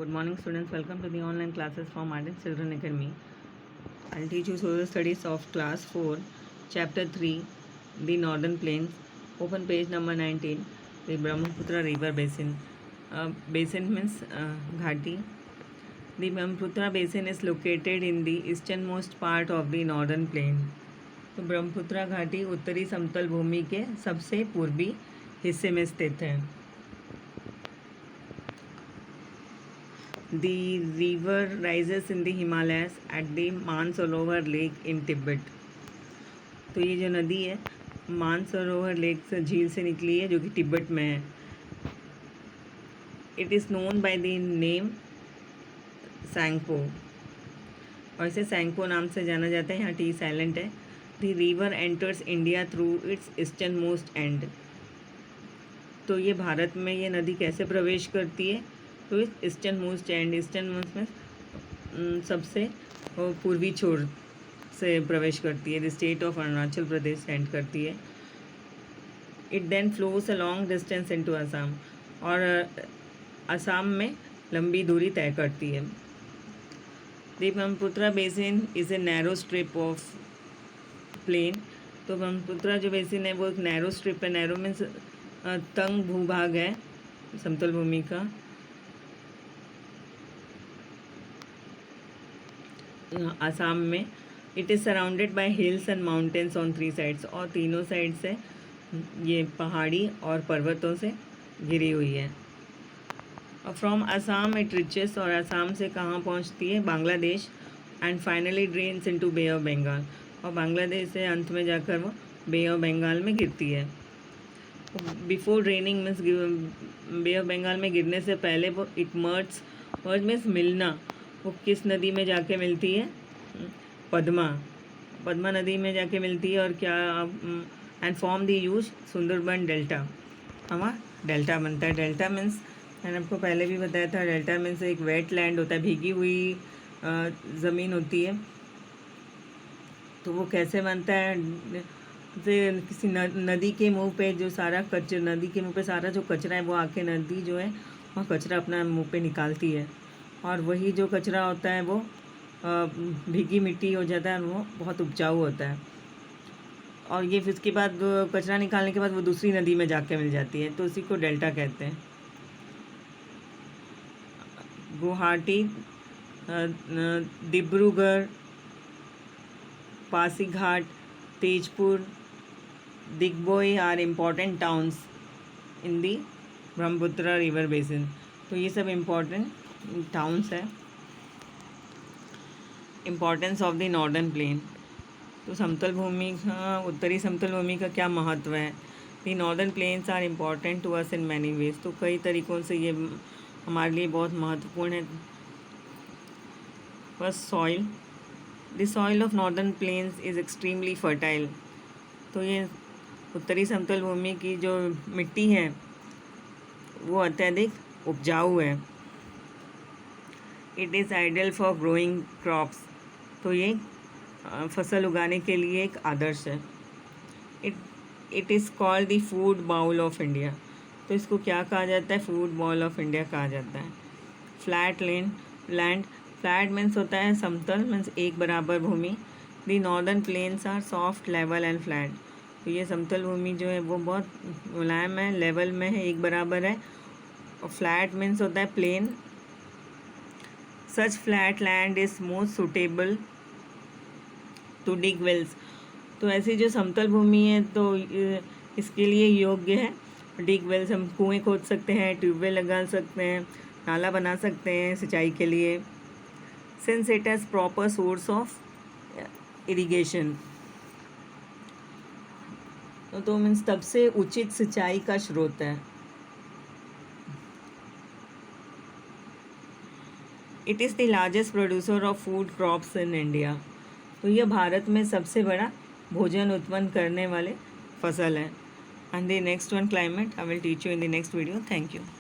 Good morning students, welcome to the online classes from Ardent Children Academy. I'll teach you social studies of class 4, chapter 3, the Northern Plains. Open page number 19, the Brahmaputra River Basin. Basin means Ghati. The Brahmaputra Basin is located in the easternmost part of the Northern Plain. तो ब्रह्मपुत्रा घाटी उत्तरी समतल भूमि के सबसे पूर्वी हिस्से में स्थित है. The river rises in the Himalayas at the Mansarovar lake in Tibet. तो ये जो नदी है मानसरोवर लेक से झील से निकली है जो कि तिब्बत में है. It is known by the name Tsangpo, और इसे सैंगपो नाम से जाना जाता है. यहाँ टी साइलेंट है. The river enters India through its eastern most end. तो ये भारत में ये नदी कैसे प्रवेश करती है? तो इस eastern most end, easternmost में सबसे पूर्वी छोर से प्रवेश करती है. The state of Arunachal Pradesh end करती है. It then flows a long distance into Assam, और असम में लंबी दूरी तय करती है. The Brahmaputra basin is a narrow strip of plain. तो ब्रह्मपुत्रा जो बेसिन है वो एक नैरो स्ट्रिप है. नैरो मीन्स तंग भूभाग है समतल भूमि का. आसाम में it is surrounded by hills and mountains on 3 sides, और तीनों साइड से ये पहाड़ी और पर्वतों से घिरी हुई है. और फ्रॉम आसाम इट रिचेस, और आसाम से कहाँ पहुँचती है? Bangladesh. And finally drains into Bay of Bengal, और बांग्लादेश से अंत में जाकर वो बे ऑफ बंगाल में गिरती है. Before draining means Bay of Bengal में गिरने से पहले वो इट मर्ज मीन्स मिलना. वो किस नदी में जाके मिलती है? पद्मा नदी में जाके मिलती है. और क्या? And form the use Sundarban delta. हमारा डेल्टा बनता है. डेल्टा मीन्स मैंने आपको पहले भी बताया था, डेल्टा मीन्स एक वेट लैंड होता है, भीगी हुई ज़मीन होती है. तो वो कैसे बनता है? जैसे किसी नदी के मुंह पे जो सारा नदी के मुंह पे सारा जो कचरा है वो आके नदी जो है वहाँ कचरा अपना मुंह पे निकालती है, और वही जो कचरा होता है वो भीगी मिट्टी हो जाता है, और वो बहुत उपजाऊ होता है. और ये फिर उसके बाद कचरा निकालने के बाद वो दूसरी नदी में जाके मिल जाती है. तो उसी को डेल्टा कहते हैं. Guwahati, Dibrugarh, Pasighat, Tezpur, Digboi are important towns in the Brahmaputra river basin. तो ये सब इम्पॉर्टेंट टाउन्स है. Importance of the northern plain. तो समतल भूमि का, उत्तरी समतल भूमि का क्या महत्व है? The northern plains are important to us in many ways. तो कई तरीक़ों से ये हमारे लिए बहुत महत्वपूर्ण है. First, soil. The soil of northern plains is extremely fertile. तो ये उत्तरी समतल भूमि की जो मिट्टी है वो अत्यधिक उपजाऊ है. It is ideal for growing crops. तो ये फसल उगाने के लिए एक आदर्श है. It is called the food bowl of India. तो इसको क्या कहा जाता है? फूड बाउल ऑफ इंडिया कहा जाता है. Flat land. फ्लैट मीन्स होता है समतल, मीन्स एक बराबर भूमि. The northern plains are soft, level and flat. तो ये समतल भूमि जो है वो बहुत मुलायम है, लेवल में है, एक बराबर है. और फ्लैट मीन्स होता है plain. Such flat land is most suitable to dig wells. तो ऐसी जो समतल भूमि है तो इसके लिए योग्य है डिग वेल्स. हम कुएँ खोद सकते हैं, ट्यूबवेल लगा सकते हैं, नाला बना सकते हैं सिंचाई के लिए. Since it has proper source of irrigation. तो मीन्स तब से उचित सिंचाई का स्रोत है. It is the largest producer of food crops in India. तो यह भारत में सबसे बड़ा भोजन उत्पन्न करने वाले फसल है. And the next one climate I will teach you in the next video. Thank you.